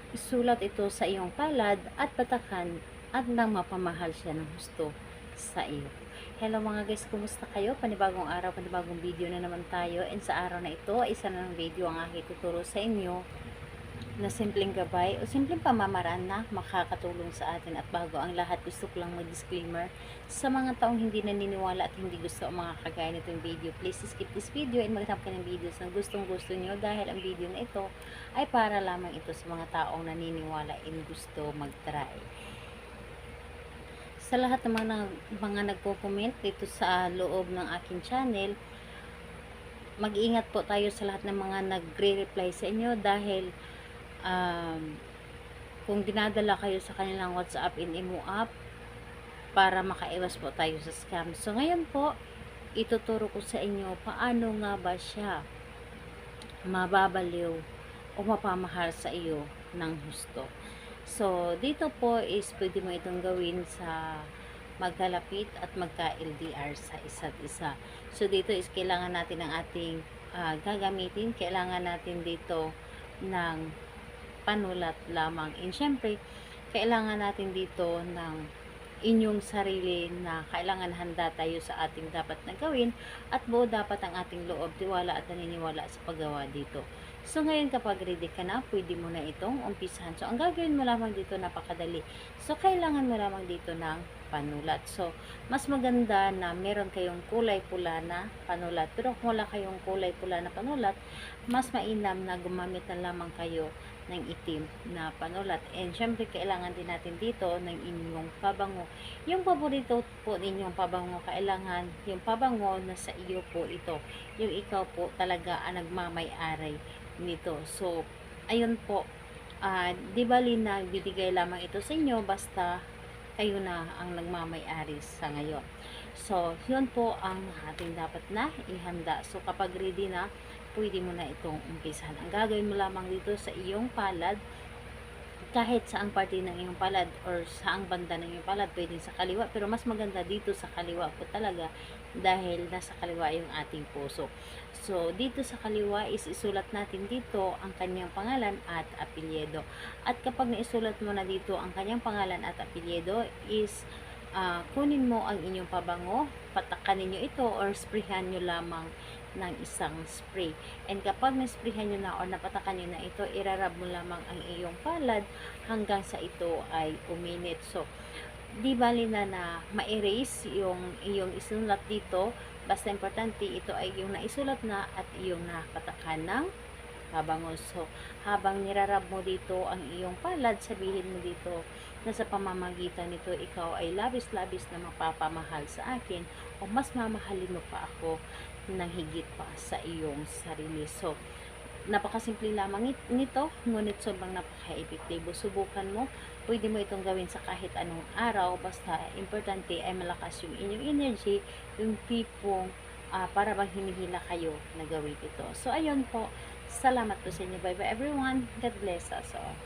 isulat ito sa iyong palad at patakan at nang mapamahal siya ng husto sa iyo. Hello mga guys, kumusta kayo? Panibagong araw, panibagong video na naman tayo, and sa araw na ito, isa na ng video ang aking tuturo sa inyo na simpleng gabay o simpleng pamamaraan na makakatulong sa atin. At bago ang lahat, gusto ko lang mag-disclaimer sa mga taong hindi naniniwala at hindi gusto ang mga kagaya nitong video. Please skip this video and maghanap ka ng videos na gustong gusto nyo, dahil ang video na ito ay para lamang ito sa mga taong naniniwala and gusto mag-try. Sa lahat ng mga nagko-comment dito sa loob ng aking channel, mag-iingat po tayo sa lahat ng mga nagre-reply sa inyo, dahil kung dinadala kayo sa kanilang WhatsApp and Imo app para makaiwas po tayo sa scam. So ngayon po, ituturo ko sa inyo paano nga ba siya mababaliw o mapamahal sa iyo ng husto. So dito po is pwede mo itong gawin sa magkalapit at magka-LDR sa isa't isa. So dito is kailangan natin ng ating gagamitin. Kailangan natin dito ng panulat lamang. And syempre, kailangan natin dito ng inyong sarili, na kailangan handa tayo sa ating dapat na gawin, at buo dapat ang ating loob, tiwala at naniniwala sa paggawa dito. So ngayon, kapag ready ka na, pwede mo na itong umpisahan. So ang gagawin mo lamang dito, napakadali. So kailangan mo lamang dito ng panulat. So mas maganda na meron kayong kulay pula na panulat. Pero kung wala kayong kulay pula na panulat, mas mainam na gumamit na lamang kayo ng itim na panulat. And syempre, kailangan din natin dito ng inyong pabango. Yung paborito po ninyong pabango, kailangan yung pabango na sa iyo po ito. Yung ikaw po talaga ang nagmamay-ari nito. So, ayun po. Di bali na bibigay lamang ito sa inyo, basta kayo na ang nagmamay-ari sa ngayon. So, yun po ang ating dapat na ihanda. So, kapag ready na, pwede mo na itong umpisahan. Ang gagawin mo lamang dito sa iyong palad, kahit saang parte ng iyong palad or saang banda ng iyong palad, pwedeng sa kaliwa, pero mas maganda dito sa kaliwa po talaga, dahil nasa kaliwa yung ating puso. So dito sa kaliwa is isulat natin dito ang kanyang pangalan at apelyido. At kapag naisulat mo na dito ang kanyang pangalan at apelyido, is kunin mo ang inyong pabango, patakan ninyo ito or sprayhan nyo lamang ng isang spray. And kapag na-sprayhan nyo na or napatakan nyo na ito, irarab mo lamang ang iyong palad hanggang sa ito ay uminit. So, di bali na ma-erase yung iyong isulat dito, basta importante ito ay yung naisulat na at iyong napatakan ng pabango. So, habang nirarab mo dito ang iyong palad, sabihin mo dito na sa pamamagitan nito, ikaw ay labis-labis na mapapamahal sa akin, o mas mamahalin mo pa ako ng higit pa sa iyong sarili. So, napakasimple lamang nito, ngunit sobrang napaka-epektibo. Subukan mo. Pwede mo itong gawin sa kahit anong araw, basta importante ay malakas yung inyong energy, yung tipong para bang hinihila kayo na gawin ito. So, ayun po. Salamat po sa inyo. Bye bye everyone. God bless us all.